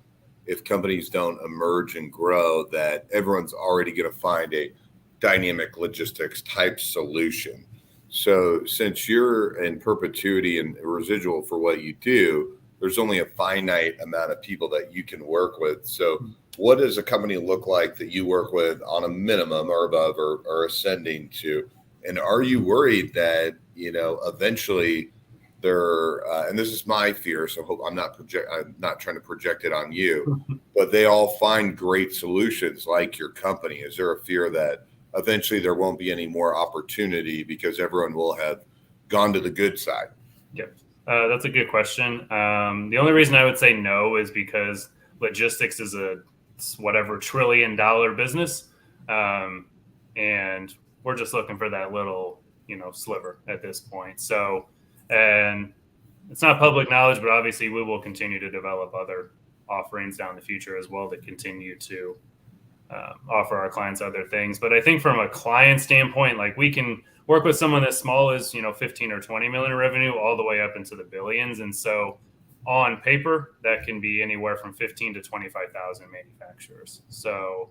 if companies don't emerge and grow, that everyone's already going to find a dynamic logistics type solution. So since you're in perpetuity and residual for what you do, there's only a finite amount of people that you can work with. So what does a company look like that you work with on a minimum or above or ascending to? And are you worried that, eventually they're, and this is my fear, so I'm not trying to project it on you, but they all find great solutions like your company. Is there a fear that eventually there won't be any more opportunity because everyone will have gone to the good side? Yep. That's a good question. The only reason I would say no is because logistics is a whatever $1 trillion business. And we're just looking for that little, sliver at this point. So, and it's not public knowledge, but obviously we will continue to develop other offerings down the future as well to continue to offer our clients other things. But I think from a client standpoint, like we can work with someone as small as, 15 or 20 million in revenue all the way up into the billions. And so on paper, that can be anywhere from 15 to 25,000 manufacturers. So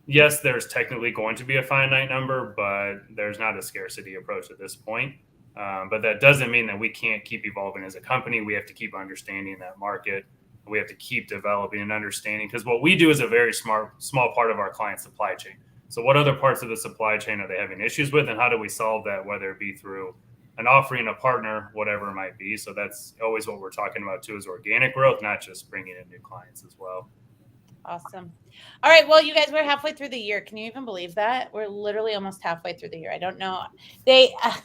yes, there's technically going to be a finite number, but there's not a scarcity approach at this point. But that doesn't mean that we can't keep evolving as a company. We have to keep understanding that market. We have to keep developing and understanding, because what we do is a very small part of our client supply chain. So what other parts of the supply chain are they having issues with, and how do we solve that, whether it be through an offering, a partner, whatever it might be. So that's always what we're talking about too, is organic growth, not just bringing in new clients as well. Awesome. All right. Well, you guys, we're halfway through the year. Can you even believe that? We're literally almost halfway through the year. I don't know.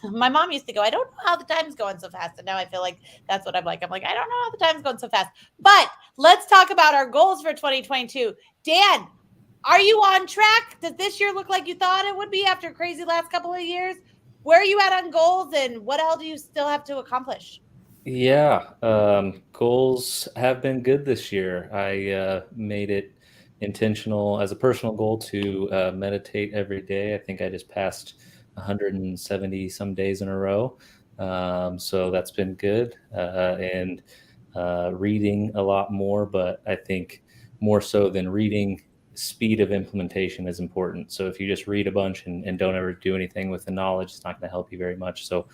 My mom used to go, I don't know how the time's going so fast. And now I feel like that's what I'm like. I'm like, I don't know how the time's going so fast. But let's talk about our goals for 2022. Dan, Are you on track? Does this year look like you thought it would be after a crazy last couple of years? Where are you at on goals, and what else do you still have to accomplish? Yeah, goals have been good this year. I made it intentional as a personal goal to meditate every day. I think I just passed 170 some days in a row. So that's been good. And reading a lot more, but I think more so than reading, speed of implementation is important. So if you just read a bunch and don't ever do anything with the knowledge, it's not going to help you very much. So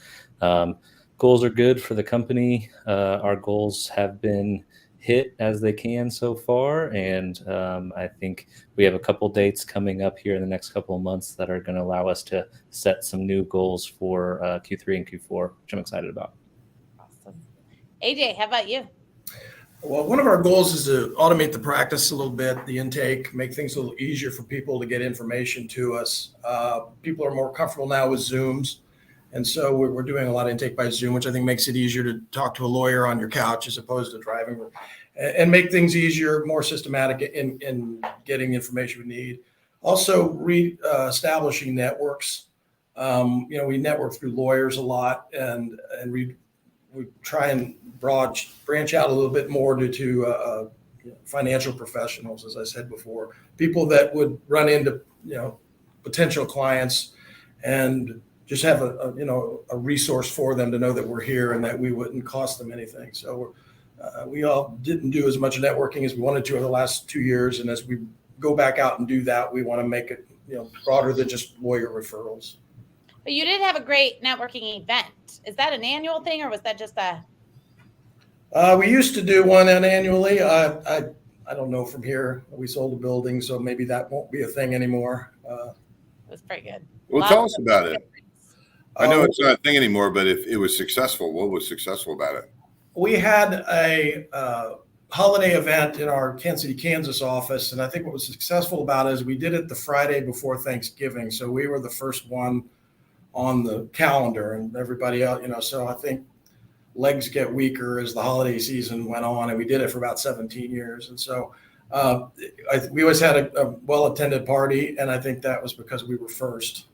goals are good for the company. Our goals have been hit as they can so far. And I think we have a couple dates coming up here in the next couple of months that are going to allow us to set some new goals for Q3 and Q4, which I'm excited about. Awesome. AJ, how about you? Well, one of our goals is to automate the practice a little bit, the intake, make things a little easier for people to get information to us. People are more comfortable now with Zooms. And so we're doing a lot of intake by Zoom, which I think makes it easier to talk to a lawyer on your couch as opposed to driving, and make things easier, more systematic in getting the information we need. Also, establishing networks. We network through lawyers a lot, and we try and branch out a little bit more to financial professionals, as I said before, people that would run into potential clients and just have a resource for them to know that we're here and that we wouldn't cost them anything. So we all didn't do as much networking as we wanted to in the last 2 years, and as we go back out and do that, we want to make it broader than just lawyer referrals. But you did have a great networking event. Is that an annual thing, or was that just a? We used to do one annually. I don't know from here. We sold a building, so maybe that won't be a thing anymore. It was pretty good. Well, tell us about it. I know it's not a thing anymore, but if it was successful, what was successful about it? We had a holiday event in our Kansas City, Kansas office, and I think what was successful about it is we did it the Friday before Thanksgiving, so we were the first one on the calendar, and everybody else, so I think legs get weaker as the holiday season went on, and we did it for about 17 years. And so we always had a well-attended party, and I think that was because we were first.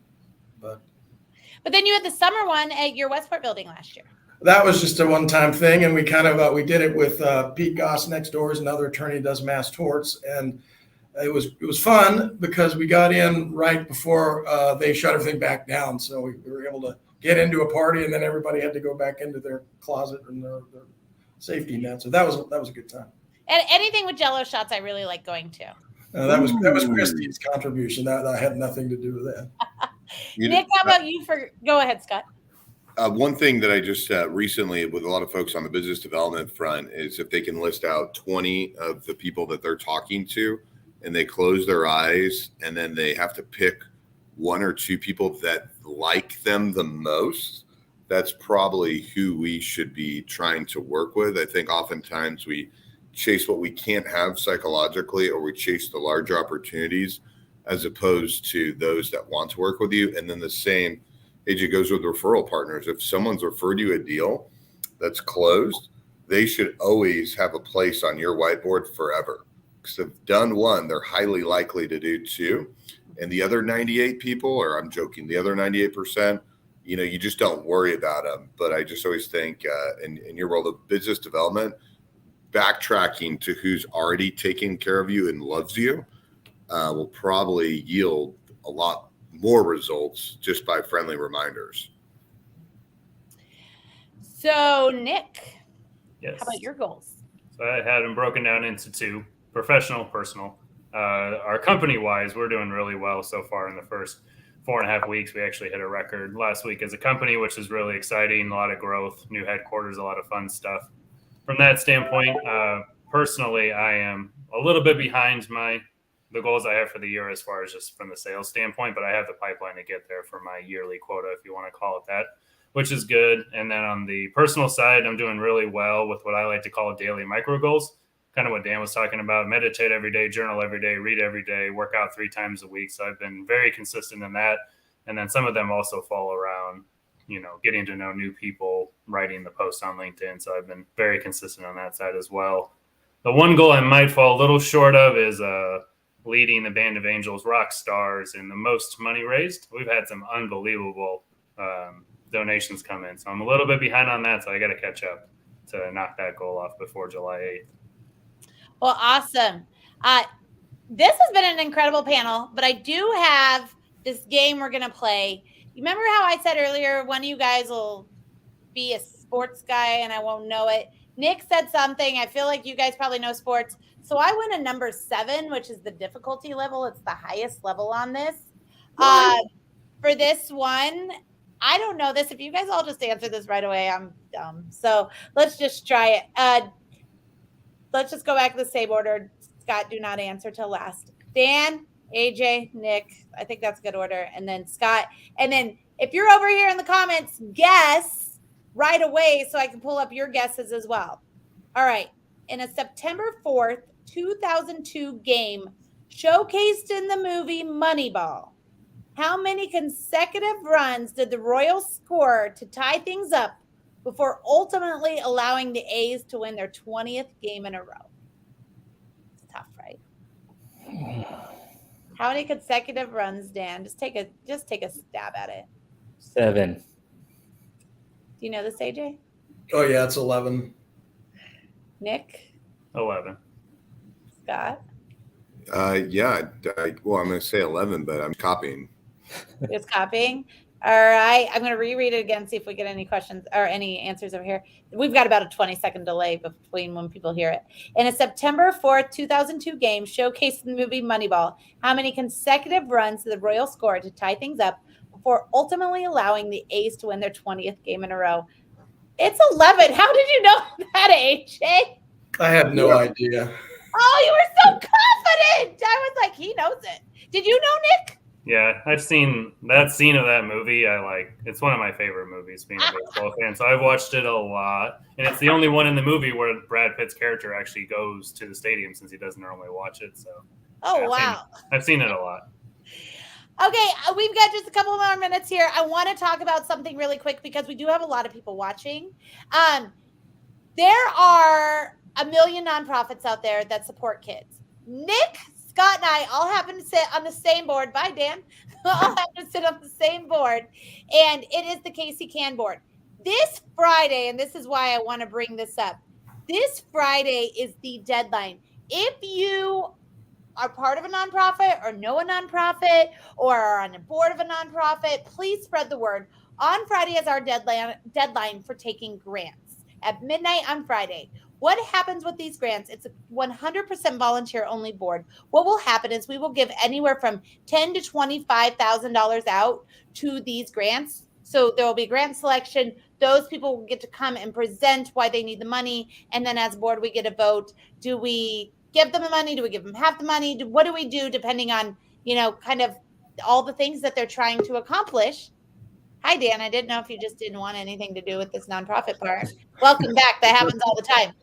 But then you had the summer one at your Westport building last year. That was just a one-time thing, and we kind of we did it with Pete Goss next door, is another attorney who does mass torts, and it was fun because we got in right before they shut everything back down, so we were able to get into a party, and then everybody had to go back into their closet and their safety net. So that was a good time. And anything with Jello shots, I really like going to. That was Christy's contribution. That had nothing to do with that. Nick, how about you? Go ahead, Scott. One thing that I just recently, with a lot of folks on the business development front, is if they can list out 20 of the people that they're talking to, and they close their eyes, and then they have to pick one or two people that like them the most, that's probably who we should be trying to work with. I think oftentimes we chase what we can't have psychologically, or we chase the larger opportunities as opposed to those that want to work with you. And then the same, AJ, goes with referral partners. If someone's referred you a deal that's closed, they should always have a place on your whiteboard forever. Because if done one, they're highly likely to do two. And the other 98 people, or I'm joking, the other 98%, you just don't worry about them. But I just always think in your world of business development, backtracking to who's already taking care of you and loves you will probably yield a lot more results just by friendly reminders. So, Nick, yes. How about your goals? So I had them broken down into two: professional, personal. Our company-wise, we're doing really well so far in the first 4.5 weeks. We actually hit a record last week as a company, which is really exciting. A lot of growth, new headquarters, a lot of fun stuff. From that standpoint, personally, I am a little bit behind the goals I have for the year as far as just from the sales standpoint, but I have the pipeline to get there for my yearly quota, if you want to call it that, which is good. And then on the personal side, I'm doing really well with what I like to call daily micro goals. Kind of what Dan was talking about: meditate every day, journal every day, read every day, work out 3 times a week. So I've been very consistent in that. And then some of them also fall around, getting to know new people, writing the post on LinkedIn. So I've been very consistent on that side as well. The one goal I might fall a little short of is leading the Band of Angels rock stars and the most money raised. We've had some unbelievable donations come in. So I'm a little bit behind on that. So I got to catch up to knock that goal off before July 8th. Well, awesome. This has been an incredible panel, but I do have this game we're going to play. You remember how I said earlier, one of you guys will be a sports guy and I won't know it. Nick said something. I feel like you guys probably know sports. So I went a number 7, which is the difficulty level. It's the highest level on this. For this one, I don't know this. If you guys all just answer this right away, I'm dumb. So let's just try it. Let's just go back to the same order. Scott, do not answer till last. Dan, AJ, Nick. I think that's a good order. And then Scott. And then if you're over here in the comments, guess right away so I can pull up your guesses as well. All right. In a September 4th, 2002 game showcased in the movie Moneyball, how many consecutive runs did the Royals score to tie things up before ultimately allowing the A's to win their 20th game in a row? It's tough, right? How many consecutive runs, Dan? Just take a stab at it. 7. Do you know this, AJ? Oh, yeah, it's 11. Nick? 11. Scott? Yeah. I'm going to say 11, but I'm copying. It's copying. All right. I'm going to reread it again, see if we get any questions or any answers over here. We've got about a 20-second delay between when people hear it. In a September 4th, 2002 game showcased in the movie Moneyball, how many consecutive runs did the Royals score to tie things up before ultimately allowing the A's to win their 20th game in a row? It's 11. How did you know that, AJ? I have no idea. Oh, you were so confident. I was like, he knows it. Did you know, Nick? Yeah, I've seen that scene of that movie. It's one of my favorite movies, being a baseball fan. So I've watched it a lot. And it's the only one in the movie where Brad Pitt's character actually goes to the stadium since he doesn't normally watch it. So I've seen it a lot. Okay, we've got just a couple more minutes here. I want to talk about something really quick because we do have a lot of people watching. There are a million nonprofits out there that support kids. Nick, Scott, and I all happen to sit on the same board. Bye, Dan. All happen to sit on the same board, and it is the Casey Can board. This Friday, and this is why I want to bring this up, this Friday is the deadline. If you are part of a nonprofit or know a nonprofit or are on the board of a nonprofit, please spread the word. On Friday is our deadline for taking grants at midnight on Friday. What happens with these grants? It's a 100% volunteer only board. What will happen is we will give anywhere from $10,000 to $25,000 out to these grants. So there will be grant selection. Those people will get to come and present why they need the money. And then as a board, we get a vote. Do we give them the money? Do we give them half the money? What do we do depending on, kind of all the things that they're trying to accomplish? Hi, Dan. I didn't know if you just didn't want anything to do with this nonprofit part. Welcome back. That happens all the time.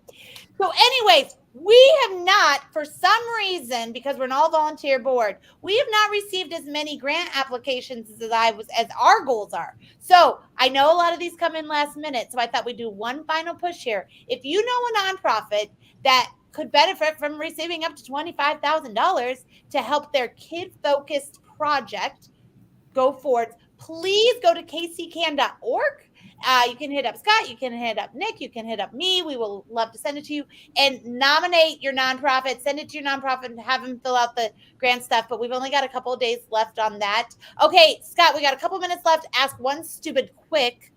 So anyways, we have not, for some reason, because we're an all-volunteer board, we have not received as many grant applications as our goals are. So I know a lot of these come in last minute, so I thought we'd do one final push here. If you know a nonprofit that could benefit from receiving up to $25,000 to help their kid-focused project go forward, please go to kccan.org. You can hit up Scott, you can hit up Nick, you can hit up me. We will love to send it to you and nominate your nonprofit, send it to your nonprofit and have them fill out the grant stuff. But we've only got a couple of days left on that. Okay, Scott, we got a couple minutes left. Ask one stupid quick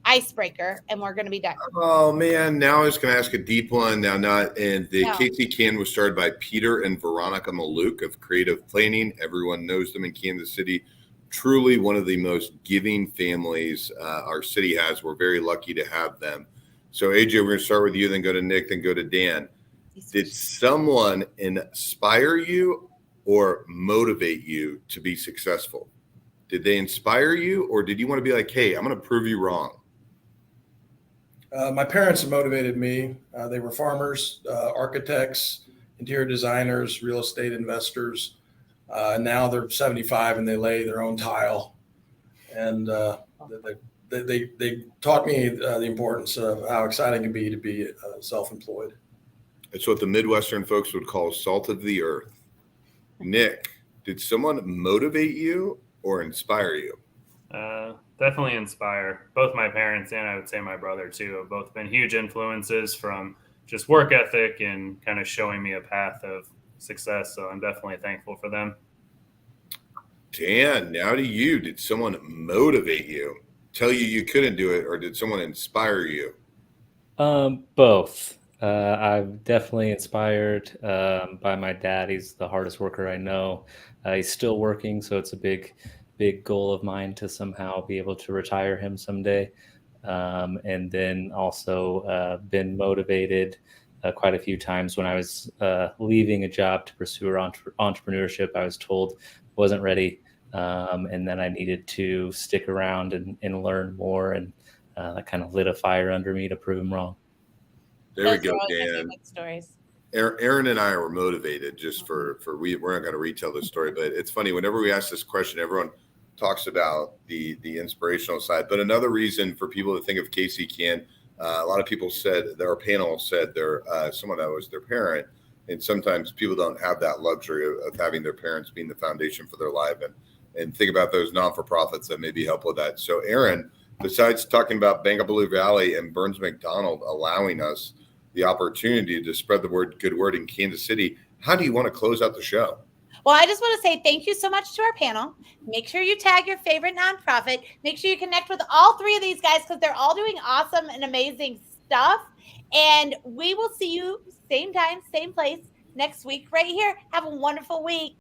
icebreaker and we're going to be done. Oh man, now I was going to ask a deep one. KC Can was started by Peter and Veronica Maluk of Creative Planning. Everyone knows them in Kansas City. Truly one of the most giving families our city has. We're very lucky to have them. So AJ, we're going to start with you, then go to Nick, then go to Dan. Did someone inspire you or motivate you to be successful? Did they inspire you, or did you want to be like, hey, I'm going to prove you wrong? My parents motivated me. They were farmers, architects, interior designers, real estate investors. Now they're 75 and they lay their own tile. And they taught me the importance of how exciting it can be to be self-employed. It's what the Midwestern folks would call salt of the earth. Nick, did someone motivate you or inspire you? Definitely inspire. Both my parents and I would say my brother too have both been huge influences from just work ethic and kind of showing me a path of success. So I'm definitely thankful for them. Dan, now to you. Did someone motivate you, tell you couldn't do it, or did someone inspire you? Both. I'm definitely inspired by my dad. He's the hardest worker I know. He's still working, so it's a big goal of mine to somehow be able to retire him someday. And then also been motivated quite a few times when I was leaving a job to pursue entrepreneurship. I was told wasn't ready, and then I needed to stick around and learn more, and that kind of lit a fire under me to prove him wrong. There we Those go, are always my Dan. favorite stories. Aaron and I were motivated just for we're not going to retell this story, but it's funny whenever we ask this question, everyone talks about the inspirational side. But another reason for people to think of Casey Can, a lot of people said, our panel said they're someone that was their parent, and sometimes people don't have that luxury of having their parents being the foundation for their life, and think about those non-for-profits that maybe help with that. So Aaron, besides talking about Bank of Blue Valley and Burns McDonnell allowing us the opportunity to spread the good word in Kansas City, how do you want to close out the show? Well, I just want to say thank you so much to our panel. Make sure you tag your favorite nonprofit. Make sure you connect with all three of these guys because they're all doing awesome and amazing stuff. And we will see you same time, same place next week right here. Have a wonderful week.